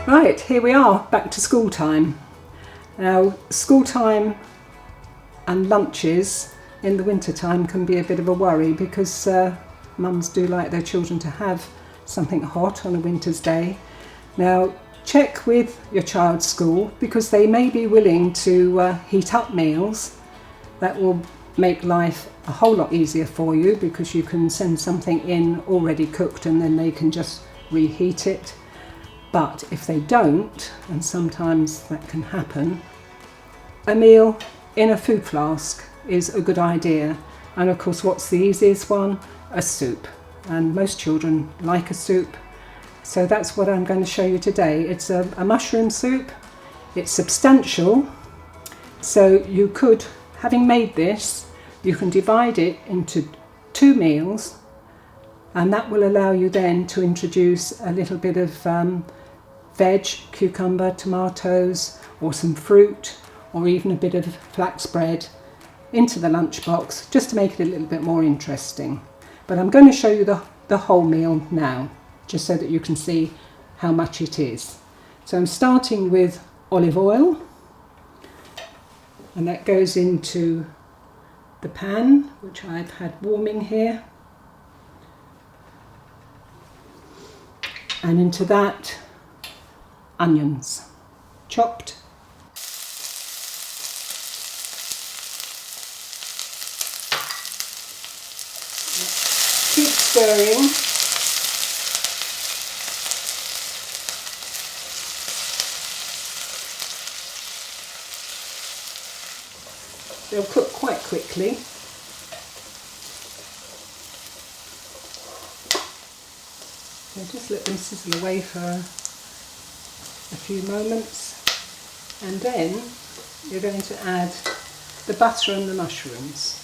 Right, here we are, back to school time. Now, school time and lunches in the winter time can be a bit of a worry because mums do like their children to have something hot on a winter's day. Now, check with your child's school because they may be willing to heat up meals. That will make life a whole lot easier for you because you can send something in already cooked and then they can just reheat it. But if they don't, and sometimes that can happen, a meal in a food flask is a good idea. And of course, what's the easiest one? A soup. And most children like a soup. So that's what I'm going to show you today. It's a mushroom soup. It's substantial. So you could, having made this, you can divide it into 2 meals. And that will allow you then to introduce a little bit of veg, cucumber, tomatoes, or some fruit, or even a bit of flax bread into the lunchbox, just to make it a little bit more interesting. But I'm going to show you the whole meal now, just so that you can see how much it is. So I'm starting with olive oil, and that goes into the pan, which I've had warming here. And into that, onions, chopped. Keep stirring. They'll cook quite quickly. So just let them sizzle away for a few moments, and then you're going to add the butter and the mushrooms.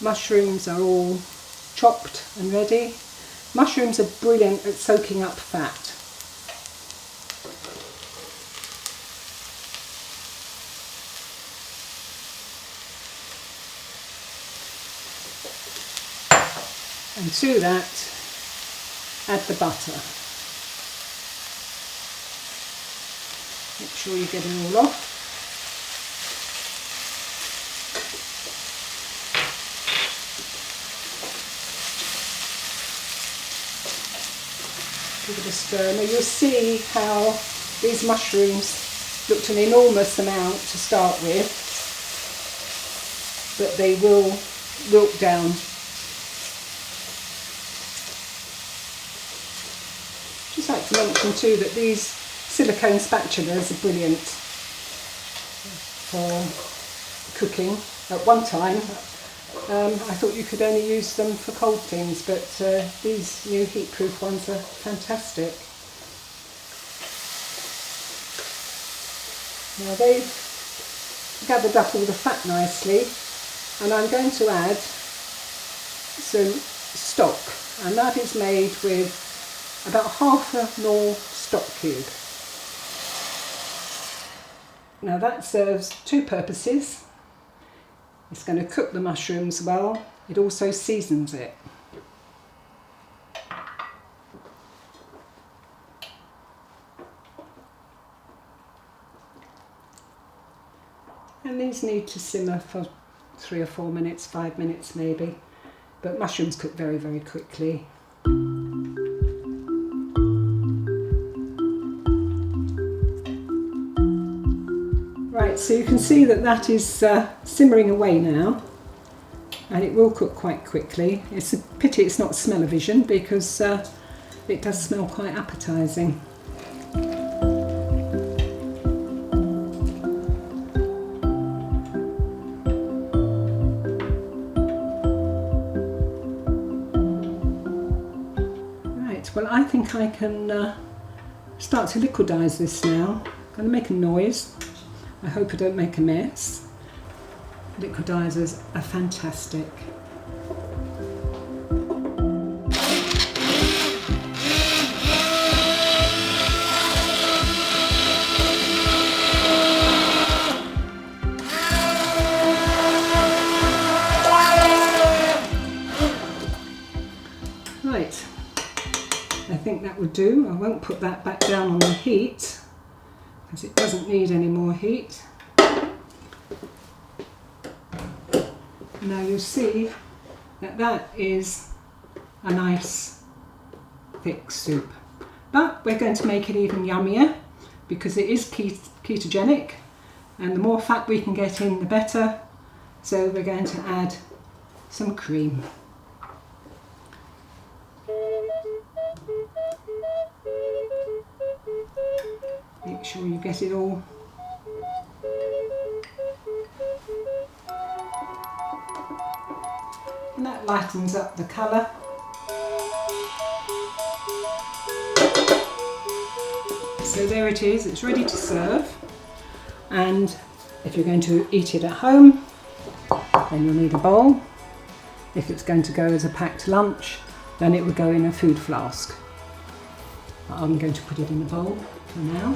Mushrooms are all chopped and ready. Mushrooms are brilliant at soaking up fat. And to that, add the butter. Make sure you get it all off. Give it a stir. Now you'll see how these mushrooms looked an enormous amount to start with, but they will wilt down. Just like to mention too that these silicone spatulas are brilliant for cooking. At one time I thought you could only use them for cold things, but these new heat-proof ones are fantastic. Now they've gathered up all the fat nicely, and I'm going to add some stock, and that is made with about half a Knorr stock cube. Now that serves 2 purposes. It's going to cook the mushrooms well. It also seasons it. And these need to simmer for 3 or 4 minutes, 5 minutes maybe. But mushrooms cook very, very quickly. Right, so you can see that that is simmering away now, and it will cook quite quickly. It's a pity it's not smell-o-vision because it does smell quite appetising. Right, well I think I can start to liquidise this now. I'm going to make a noise. I hope I don't make a mess. Liquidisers are fantastic. Right, I think that will do. I won't put that back down on the heat because it doesn't need any more heat. Now you'll see that that is a nice thick soup. But we're going to make it even yummier because it is ketogenic, and the more fat we can get in, the better. So we're going to add some cream. Make sure you get it all. And that lightens up the colour. So there it is, it's ready to serve. And if you're going to eat it at home, then you'll need a bowl. If it's going to go as a packed lunch, then it would go in a food flask. I'm going to put it in a bowl for now.